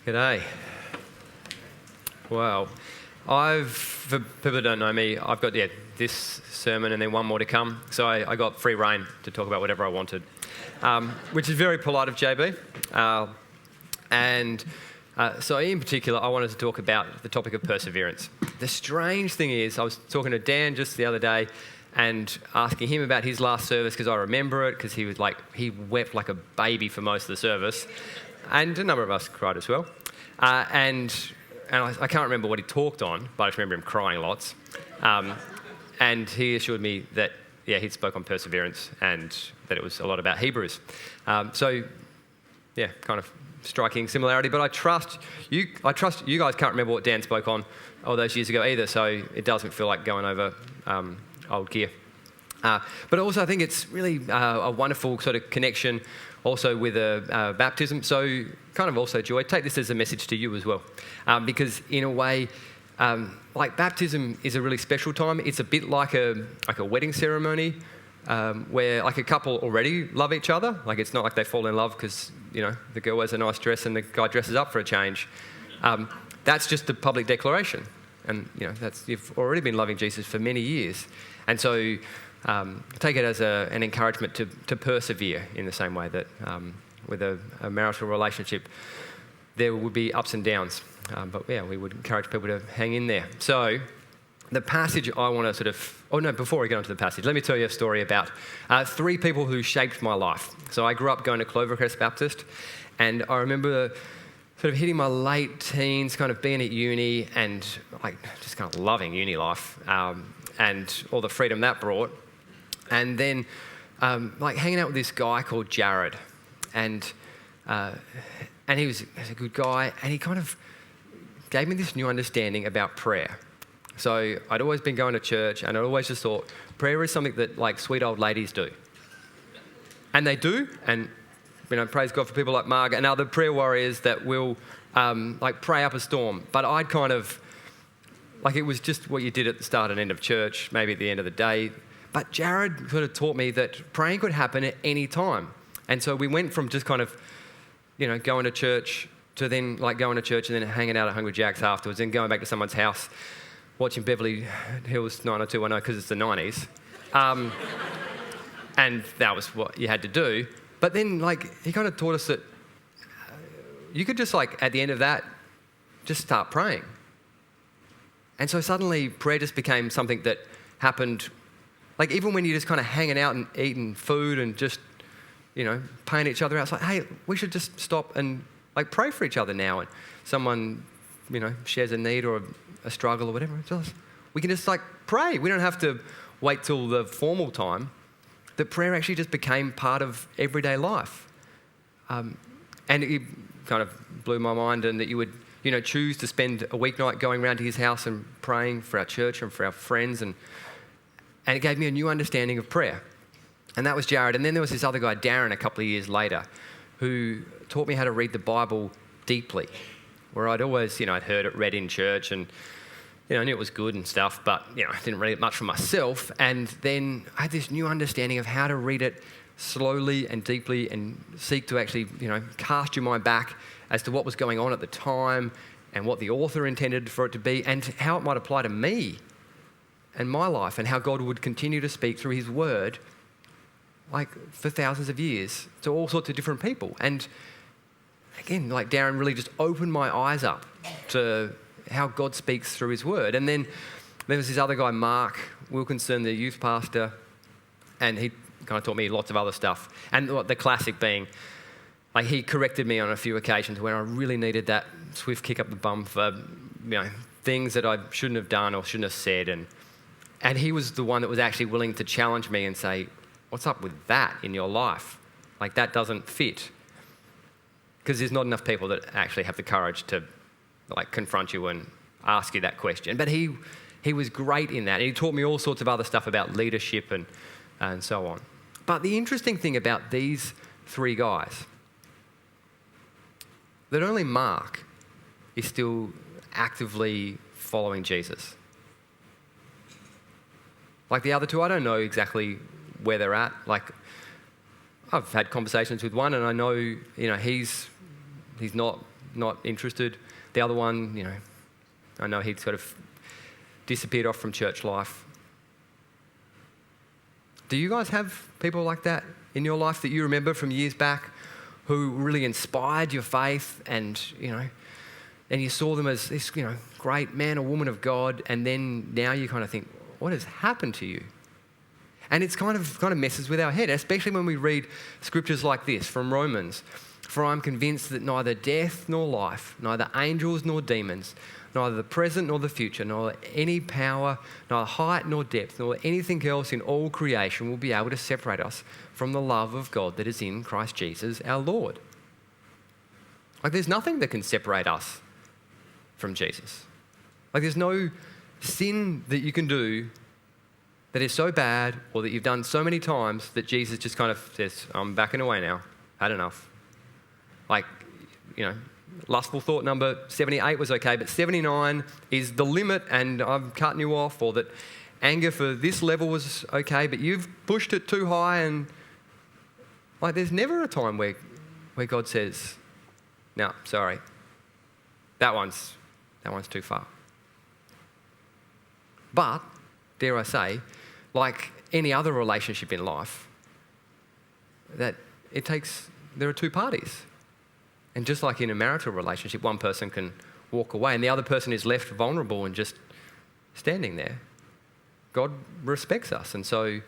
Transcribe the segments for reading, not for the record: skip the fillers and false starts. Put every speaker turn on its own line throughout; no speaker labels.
G'day. Well, for people that don't know me, I've got this sermon and then one more to come. So I got free rein to talk about whatever I wanted, which is very polite of JB. So in particular, I wanted to talk about the topic of perseverance. The strange thing is, I was talking to Dan just the other day and asking him about his last service because I remember it, because he wept like a baby for most of the service. And a number of us cried as well. And I can't remember what he talked on, but I just remember him crying lots. And he assured me that, he'd spoke on perseverance and that it was a lot about Hebrews. Kind of striking similarity. But I trust you guys can't remember what Dan spoke on all those years ago either, so it doesn't feel like going over old gear. But also I think it's really a wonderful sort of connection also with baptism. So kind of also, Joy, take this as a message to you as well. Because in a way, baptism is a really special time. It's a bit like a wedding ceremony where like a couple already love each other. Like it's not like they fall in love because, the girl wears a nice dress and the guy dresses up for a change. That's just a public declaration. And, you've already been loving Jesus for many years. And so take it as an encouragement to persevere in the same way that with a marital relationship, there would be ups and downs. We would encourage people to hang in there. So the passage I want to before we get onto the passage, let me tell you a story about three people who shaped my life. So I grew up going to Enfield Baptist, and I remember sort of hitting my late teens, kind of being at uni and just kind of loving uni life and all the freedom that brought. And then hanging out with this guy called Jared, and he was a good guy, and he kind of gave me this new understanding about prayer. So I'd always been going to church, and I'd always just thought prayer is something that sweet old ladies do. And they do, and praise God for people like Margaret and other prayer warriors that will pray up a storm. But I'd kind of, it was just what you did at the start and end of church, maybe at the end of the day. But Jared sort of taught me that praying could happen at any time. And so we went from just kind of, going to church to then going to church and then hanging out at Hungry Jack's afterwards, then going back to someone's house, watching Beverly Hills 90210 because it's the 90s. And that was what you had to do. But then he kind of taught us that you could just at the end of that, just start praying. And so suddenly prayer just became something that happened even when you're just kind of hanging out and eating food and just, paying each other out. It's hey, we should just stop and pray for each other now. And someone, shares a need or a struggle or whatever. We can just pray. We don't have to wait till the formal time. That prayer actually just became part of everyday life. And it kind of blew my mind, and that you would, choose to spend a weeknight going around to his house and praying for our church and for our friends. And it gave me a new understanding of prayer. And that was Jared. And then there was this other guy, Darren, a couple of years later, who taught me how to read the Bible deeply, where I'd always, I'd heard it read in church and, I knew it was good and stuff, but, I didn't read it much for myself. And then I had this new understanding of how to read it slowly and deeply and seek to actually, cast your mind back as to what was going on at the time and what the author intended for it to be and how it might apply to me and my life, and how God would continue to speak through his word for thousands of years to all sorts of different people. And again, Darren really just opened my eyes up to how God speaks through his word. And then there was this other guy, Mark Wilkinson, the youth pastor, and he kind of taught me lots of other stuff. And the classic being, he corrected me on a few occasions when I really needed that swift kick up the bum for, things that I shouldn't have done or shouldn't have said. And he was the one that was actually willing to challenge me and say, what's up with that in your life? That doesn't fit. Because there's not enough people that actually have the courage to confront you and ask you that question. But he was great in that. And he taught me all sorts of other stuff about leadership and so on. But the interesting thing about these three guys, that only Mark is still actively following Jesus. The other two, I don't know exactly where they're at. I've had conversations with one, and I know, he's not not interested. The other one, I know he'd sort of disappeared off from church life. Do you guys have people like that in your life that you remember from years back who really inspired your faith and you saw them as this, great man or woman of God, and then now you kind of think, what has happened to you? And it's kind of messes with our head, especially when we read scriptures like this from Romans. For I'm convinced that neither death nor life, neither angels nor demons, neither the present nor the future, nor any power, neither height nor depth, nor anything else in all creation will be able to separate us from the love of God that is in Christ Jesus our Lord. Like there's nothing that can separate us from Jesus. Like there's no sin that you can do that is so bad or that you've done so many times that Jesus just kind of says, I'm backing away now, had enough. Like, lustful thought number 78 was okay, but 79 is the limit and I'm cutting you off, or that anger for this level was okay, but you've pushed it too high, and like there's never a time where God says, no, sorry, that one's too far. But, dare I say, like any other relationship in life, there are two parties. And just like in a marital relationship, one person can walk away and the other person is left vulnerable and just standing there. God respects us. And so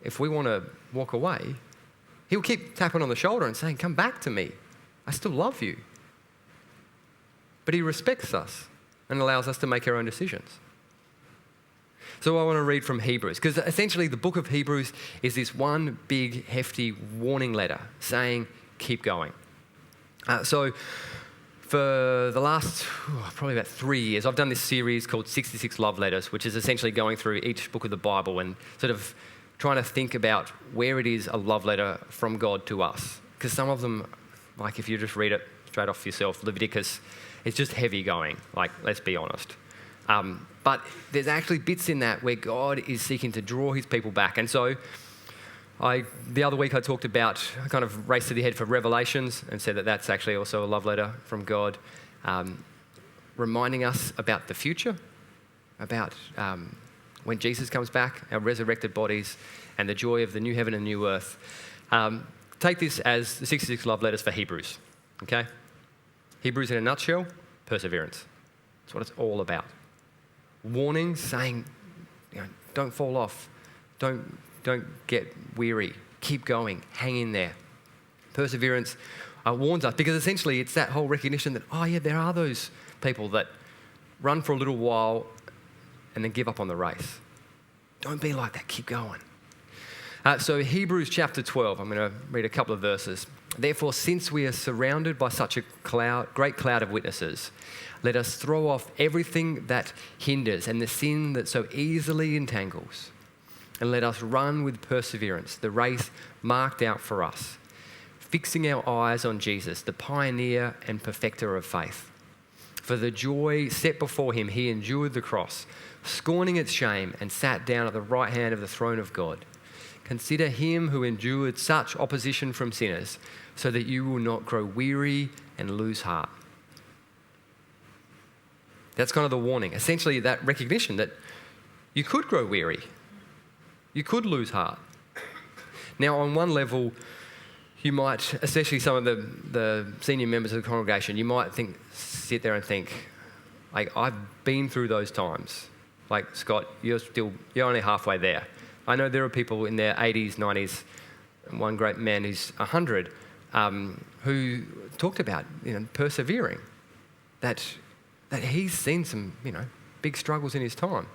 if we want to walk away, he'll keep tapping on the shoulder and saying, come back to me. I still love you. But he respects us and allows us to make our own decisions. So I want to read from Hebrews, because essentially the book of Hebrews is this one big, hefty warning letter saying, keep going. So for the last probably about 3 years, I've done this series called 66 Love Letters, which is essentially going through each book of the Bible and sort of trying to think about where it is a love letter from God to us. Because some of them, like if you just read it straight off yourself, Leviticus, it's just heavy going, like let's be honest. But there's actually bits in that where God is seeking to draw his people back. And so the other week I talked about, I kind of raced to the head for Revelations and said that that's actually also a love letter from God, reminding us about the future, about when Jesus comes back, our resurrected bodies, and the joy of the new heaven and new earth. Take this as the 66 love letters for Hebrews, okay? Hebrews in a nutshell, perseverance. That's what it's all about. Warning, saying, don't fall off, don't get weary, keep going, hang in there. Perseverance warns us, because essentially it's that whole recognition that, there are those people that run for a little while and then give up on the race. Don't be like that, keep going. So Hebrews chapter 12, I'm going to read a couple of verses. Therefore, since we are surrounded by such a great cloud of witnesses, let us throw off everything that hinders and the sin that so easily entangles, and let us run with perseverance the race marked out for us, fixing our eyes on Jesus, the pioneer and perfecter of faith. For the joy set before him, he endured the cross, scorning its shame, and sat down at the right hand of the throne of God. Consider him who endured such opposition from sinners, so that you will not grow weary and lose heart. That's kind of the warning. Essentially, that recognition that you could grow weary. You could lose heart. Now, on one level, you might, especially some of the senior members of the congregation, you might sit there and think, like, I've been through those times. Like, Scott, you're only halfway there. I know there are people in their 80s, 90s, and one great man who's 100, who talked about, persevering. That he's seen some, big struggles in his time.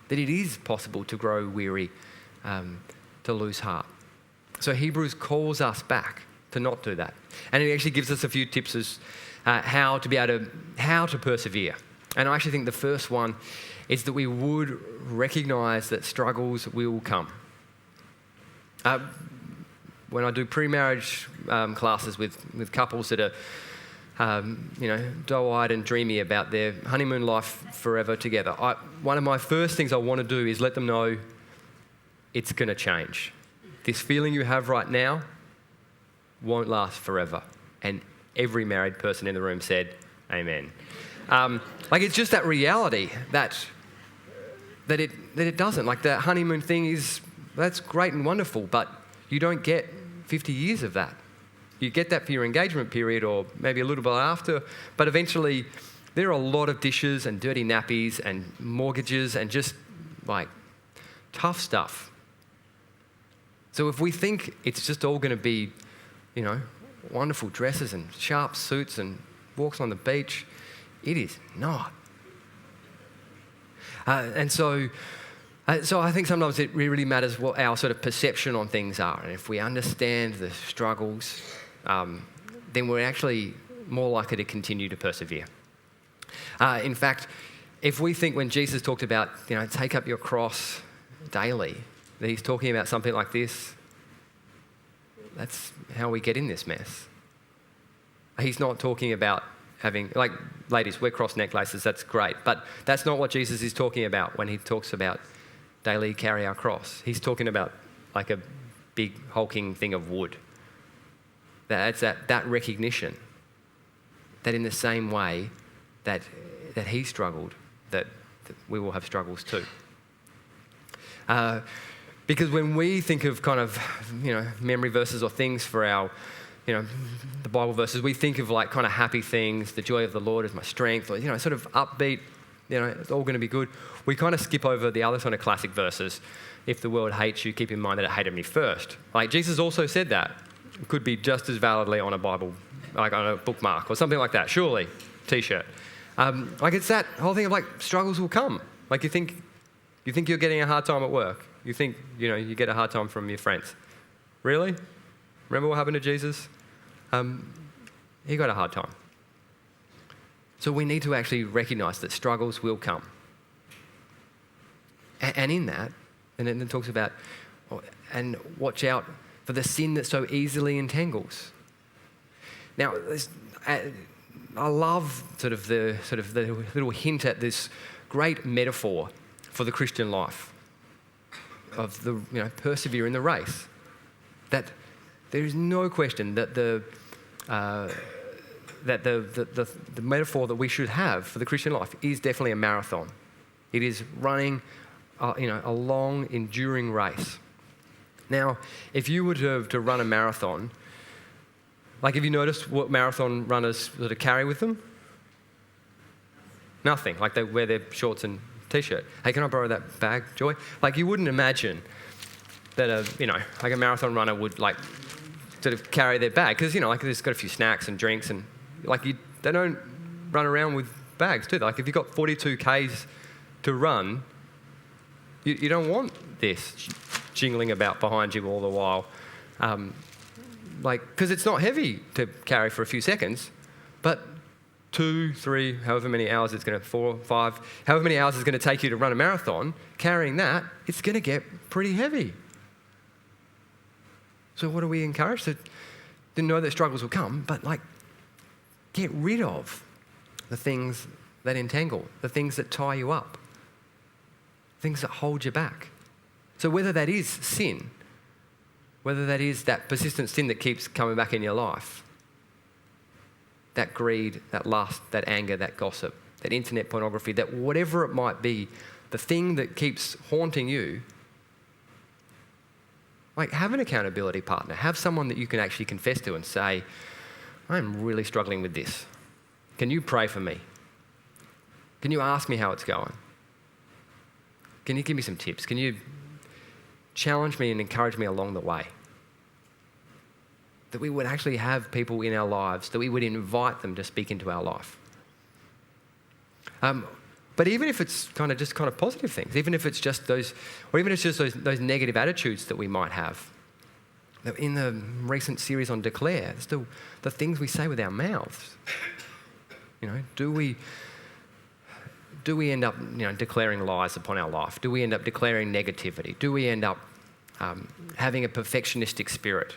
That it is possible to grow weary, to lose heart. So Hebrews calls us back to not do that. And it actually gives us a few tips as how to persevere. And I actually think the first one is that we would recognise that struggles will come. When I do pre-marriage classes with couples that are doe-eyed and dreamy about their honeymoon life forever together, one of my first things I want to do is let them know it's going to change. This feeling you have right now won't last forever. And every married person in the room said, amen. It's just that reality that it doesn't. Like the honeymoon thing that's great and wonderful, but you don't get 50 years of that. You get that for your engagement period or maybe a little bit after, but eventually there are a lot of dishes and dirty nappies and mortgages and just tough stuff. So if we think it's just all going to be, wonderful dresses and sharp suits and walks on the beach, it is not. So I think sometimes it really matters what our sort of perception on things are. And if we understand the struggles, then we're actually more likely to continue to persevere. In fact, if we think when Jesus talked about, take up your cross daily, that he's talking about something like this, that's how we get in this mess. He's not talking about having, ladies, wear cross necklaces, that's great. But that's not what Jesus is talking about when he talks about daily carry our cross. He's talking about a big hulking thing of wood. That's that recognition that in the same way that he struggled, that we will have struggles too. Because when we think of kind of, memory verses or things for our, the Bible verses, we think of kind of happy things, the joy of the Lord is my strength, or, sort of upbeat, it's all going to be good. We kind of skip over the other sort of classic verses. If the world hates you, keep in mind that it hated me first. Jesus also said that. It could be just as validly on a Bible, on a bookmark or something like that, surely, T-shirt. It's that whole thing of struggles will come. You think you're getting a hard time at work. You think, you get a hard time from your friends. Really? Remember what happened to Jesus? He got a hard time. So we need to actually recognise that struggles will come. And in that, and then it talks about, and watch out for the sin that so easily entangles. Now, I love the little hint at this great metaphor for the Christian life of the persevere in the race. That there is no question that the metaphor that we should have for the Christian life is definitely a marathon. It is running, a long, enduring race. Now, if you were to run a marathon, have you noticed what marathon runners sort of carry with them? Nothing. They wear their shorts and T-shirt. Hey, can I borrow that bag, Joy? You wouldn't imagine that a marathon runner would sort of carry their bag because there's got a few snacks and drinks and they don't run around with bags, do they? If you've got 42 Ks to run, you don't want this jingling about behind you all the while, because it's not heavy to carry for a few seconds, but 2, 3, however many hours it's going to, 4, 5, however many hours it's going to take you to run a marathon, carrying that, it's going to get pretty heavy. So what are we encouraged to know that struggles will come, but get rid of the things that entangle, the things that tie you up, things that hold you back. So whether that is sin, whether that is that persistent sin that keeps coming back in your life, that greed, that lust, that anger, that gossip, that internet pornography, that whatever it might be, the thing that keeps haunting you, have an accountability partner. Have someone that you can actually confess to and say, I'm really struggling with this. Can you pray for me? Can you ask me how it's going? Can you give me some tips? Can you challenge me and encourage me along the way? That we would actually have people in our lives, that we would invite them to speak into our life. But even if it's kind of positive things, even if it's just those, or even if it's just those negative attitudes that we might have. In the recent series on Declare, still the things we say with our mouths. Do we end up declaring lies upon our life? Do we end up declaring negativity? Do we end up having a perfectionistic spirit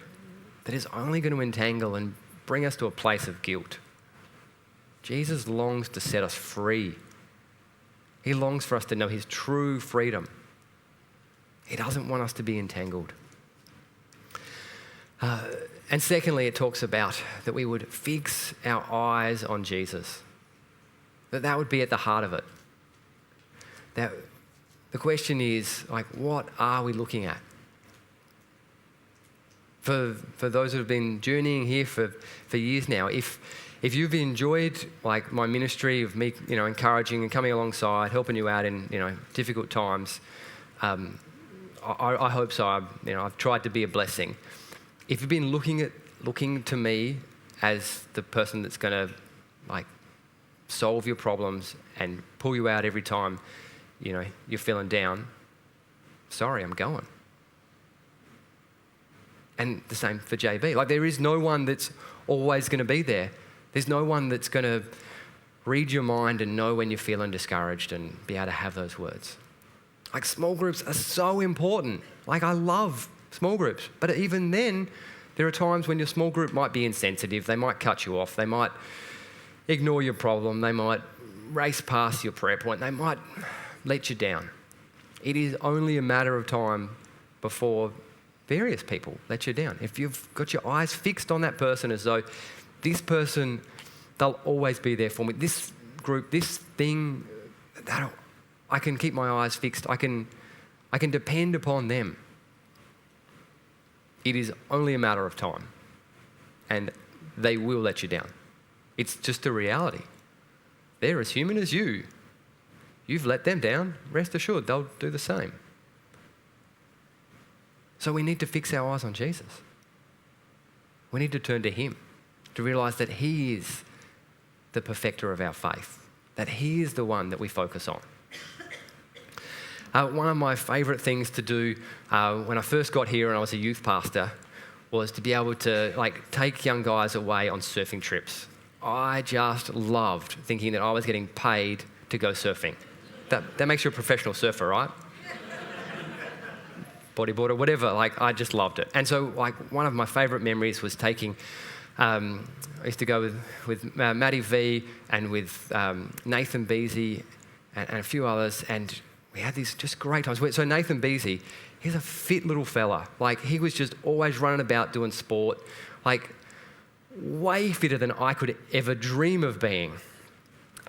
that is only going to entangle and bring us to a place of guilt? Jesus longs to set us free. He longs for us to know his true freedom. He doesn't want us to be entangled. And secondly, it talks about that we would fix our eyes on Jesus. That would be at the heart of it. That the question is, like, what are we looking at? For those who have been journeying here for years now, if you've enjoyed like my ministry of me, encouraging and coming alongside, helping you out in difficult times, I hope so. I've tried to be a blessing. If you've been looking to me as the person that's going to like solve your problems and pull you out every time you're feeling down, sorry, I'm going. And the same for JB. Like, there is no one that's always going to be there. There's no one that's going to read your mind and know when you're feeling discouraged and be able to have those words. Like, small groups are so important. Like, I love small groups. But even then, there are times when your small group might be insensitive. They might cut you off. They might ignore your problem. They might race past your prayer point. They might let you down. It is only a matter of time before various people let you down. If you've got your eyes fixed on that person as though this person, they'll always be there for me. This group, this thing, I can keep my eyes fixed. I can depend upon them. It is only a matter of time. And they will let you down. It's just a reality. They're as human as you. You've let them down. Rest assured, they'll do the same. So we need to fix our eyes on Jesus. We need to turn to him, to realise that he is the perfecter of our faith, that he is the one that we focus on. One of my favourite things to do when I first got here and I was a youth pastor was to be able to take young guys away on surfing trips. I just loved thinking that I was getting paid to go surfing. That makes you a professional surfer, right? Bodyboarder, whatever, I just loved it. And so one of my favourite memories was taking, I used to go with Matty V and with Nathan Beasy and a few others, and we had these just great times. So Nathan Beasy, he's a fit little fella. He was just always running about doing sport, way fitter than I could ever dream of being.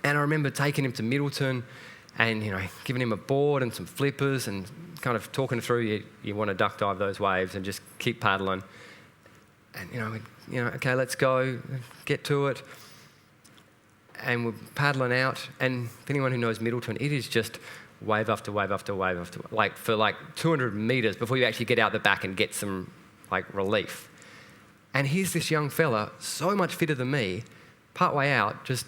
And I remember taking him to Middleton and, giving him a board and some flippers and kind of talking through, you want to duck dive those waves and just keep paddling. And, okay, let's go, get to it. And we're paddling out. And for anyone who knows Middleton, it is just wave after wave after wave after, for 200 metres before you actually get out the back and get some, relief. And here's this young fella, so much fitter than me, part way out, just,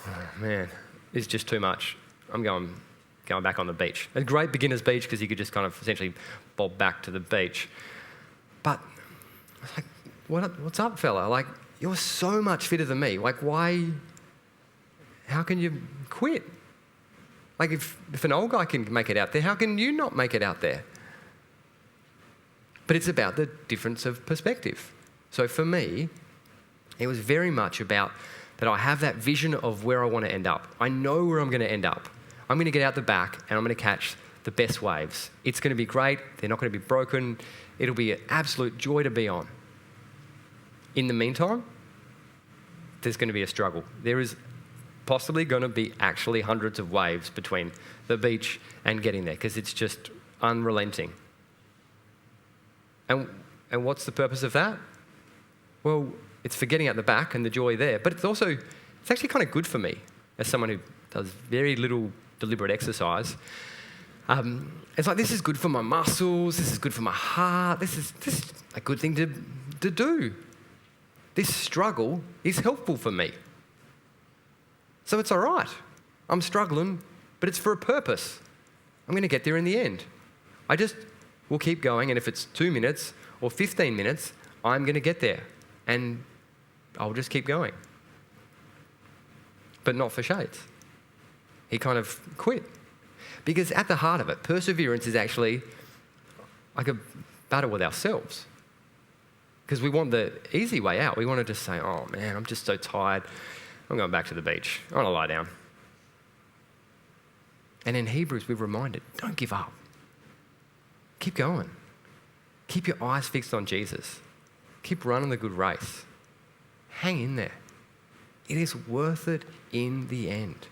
oh man, it's just too much. I'm going back on the beach. A great beginner's beach because you could just kind of essentially bob back to the beach. But I was what's up, fella? You're so much fitter than me. Why? How can you quit? If an old guy can make it out there, how can you not make it out there? But it's about the difference of perspective. So for me, it was very much about that I have that vision of where I want to end up. I know where I'm going to end up. I'm going to get out the back and I'm going to catch the best waves. It's going to be great. They're not going to be broken. It'll be an absolute joy to be on. In the meantime, there's going to be a struggle. There is possibly going to be actually hundreds of waves between the beach and getting there because it's just unrelenting. And what's the purpose of that? Well, it's for getting out the back and the joy there, but it's actually kind of good for me as someone who does very little deliberate exercise. It's this is good for my muscles, this is good for my heart, this is a good thing to do. This struggle is helpful for me. So it's all right. I'm struggling, but it's for a purpose. I'm going to get there in the end. I just will keep going, and if it's 2 minutes or 15 minutes, I'm going to get there, and I'll just keep going. But not for Shades. He kind of quit. Because at the heart of it, perseverance is actually like a battle with ourselves. Because we want the easy way out. We want to just say, oh man, I'm just so tired. I'm going back to the beach. I want to lie down. And in Hebrews, we're reminded, don't give up. Keep going. Keep your eyes fixed on Jesus. Keep running the good race. Hang in there. It is worth it in the end.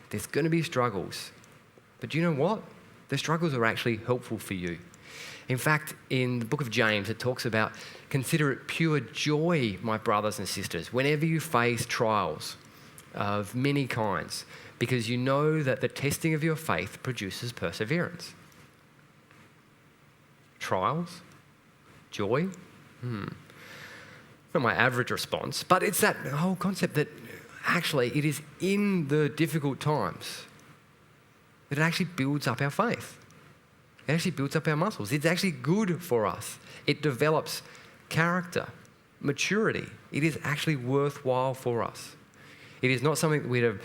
There's going to be struggles. But do you know what? The struggles are actually helpful for you. In fact, in the book of James, it talks about, consider it pure joy, my brothers and sisters, whenever you face trials of many kinds, because you know that the testing of your faith produces perseverance. Trials? Joy? Not my average response, but it's that whole concept that actually it is in the difficult times that it actually builds up our faith. It actually builds up our muscles. It's actually good for us. It develops character, maturity. It is actually worthwhile for us. It is not something that we'd have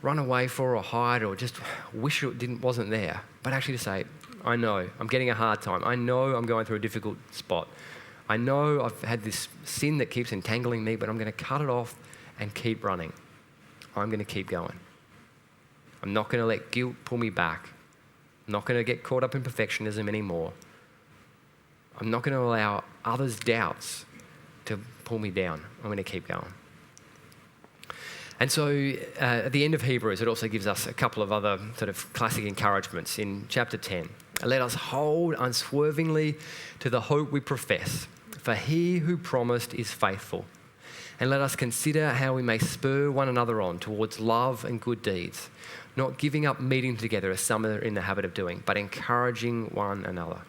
run away for or hide or just wish it wasn't there, but actually to say, I know I'm getting a hard time. I know I'm going through a difficult spot. I know I've had this sin that keeps entangling me, but I'm going to cut it off and keep running. I'm going to keep going. I'm not going to let guilt pull me back. I'm not going to get caught up in perfectionism anymore. I'm not going to allow others' doubts to pull me down. I'm going to keep going. And so at the end of Hebrews, it also gives us a couple of other sort of classic encouragements in chapter 10. Let us hold unswervingly to the hope we profess, for he who promised is faithful. And let us consider how we may spur one another on towards love and good deeds, not giving up meeting together as some are in the habit of doing, but encouraging one another.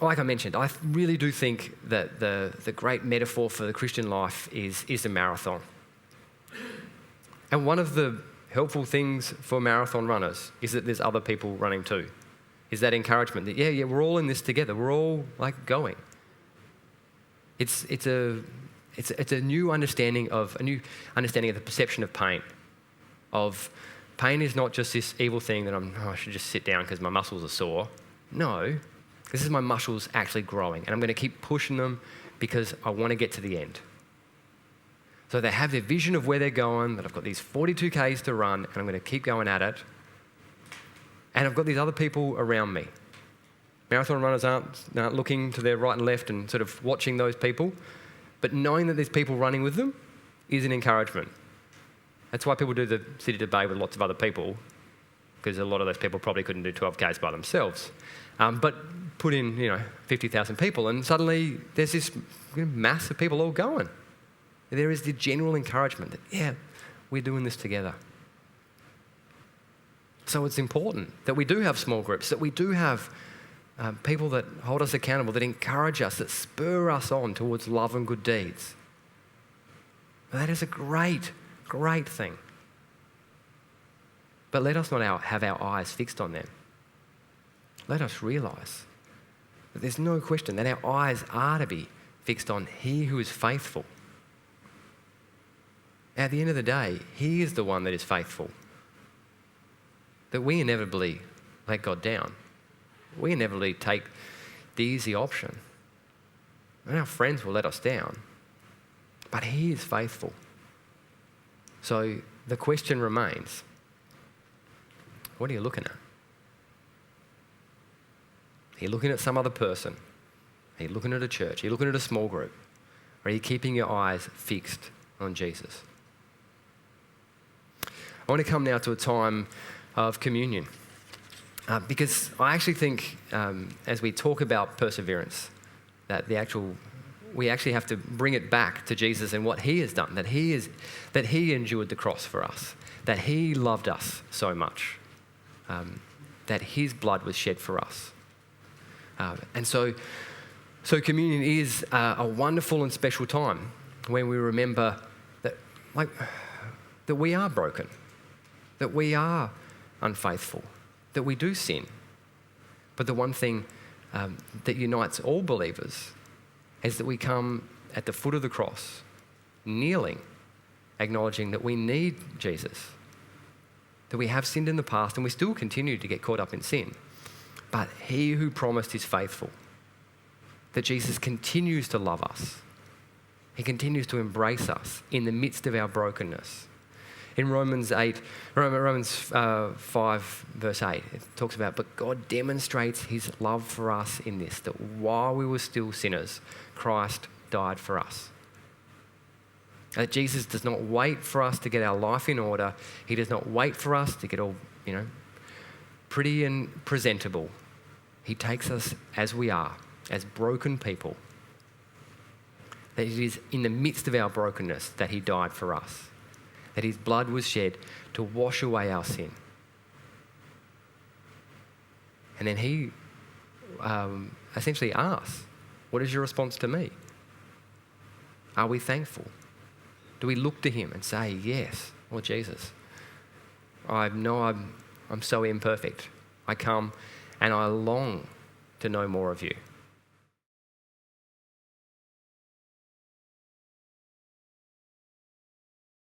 Like I mentioned, I really do think that the great metaphor for the Christian life is a marathon. And one of the helpful things for marathon runners is that there's other people running too. Is that encouragement that, yeah, we're all in this together. We're all like going. It's a new understanding of the perception of pain. Of pain is not just this evil thing that I should just sit down because my muscles are sore. No, this is my muscles actually growing, and I'm going to keep pushing them because I want to get to the end. So they have their vision of where they're going, that I've got these 42 Ks to run, and I'm going to keep going at it. And I've got these other people around me. Marathon runners aren't looking to their right and left and sort of watching those people, but knowing that there's people running with them is an encouragement. That's why people do the City to Bay with lots of other people, because a lot of those people probably couldn't do 12 Ks by themselves. But put in, 50,000 people, and suddenly there's this mass of people all going. There is the general encouragement that, yeah, we're doing this together. So it's important that we do have small groups, that we do have people that hold us accountable, that encourage us, that spur us on towards love and good deeds. That is a great thing. But let us not have our eyes fixed on them. Let us realise that there's no question that our eyes are to be fixed on he who is faithful. At the end of the day, he is the one that is faithful. That we inevitably let God down. We inevitably take the easy option. And our friends will let us down. But he is faithful. So the question remains, what are you looking at? Are you looking at some other person? Are you looking at a church? Are you looking at a small group? Or are you keeping your eyes fixed on Jesus? I want to come now to a time of communion. Because I actually think as we talk about perseverance, that we actually have to bring it back to Jesus and what he has done, that he endured the cross for us, that he loved us so much, that his blood was shed for us. And so communion is a wonderful and special time when we remember that we are broken, that we are unfaithful, that we do sin. But the one thing that unites all believers is that we come at the foot of the cross, kneeling, acknowledging that we need Jesus, that we have sinned in the past and we still continue to get caught up in sin. But he who promised is faithful, that Jesus continues to love us. He continues to embrace us in the midst of our brokenness. In Romans 5, verse 8, it talks about, but God demonstrates his love for us in this, that while we were still sinners, Christ died for us. That Jesus does not wait for us to get our life in order. He does not wait for us to get all, pretty and presentable. He takes us as we are, as broken people. That it is in the midst of our brokenness that he died for us. That his blood was shed to wash away our sin. And then he essentially asks, what is your response to me? Are we thankful? Do we look to him and say, yes, Lord Jesus, I know I'm so imperfect. I come and I long to know more of you.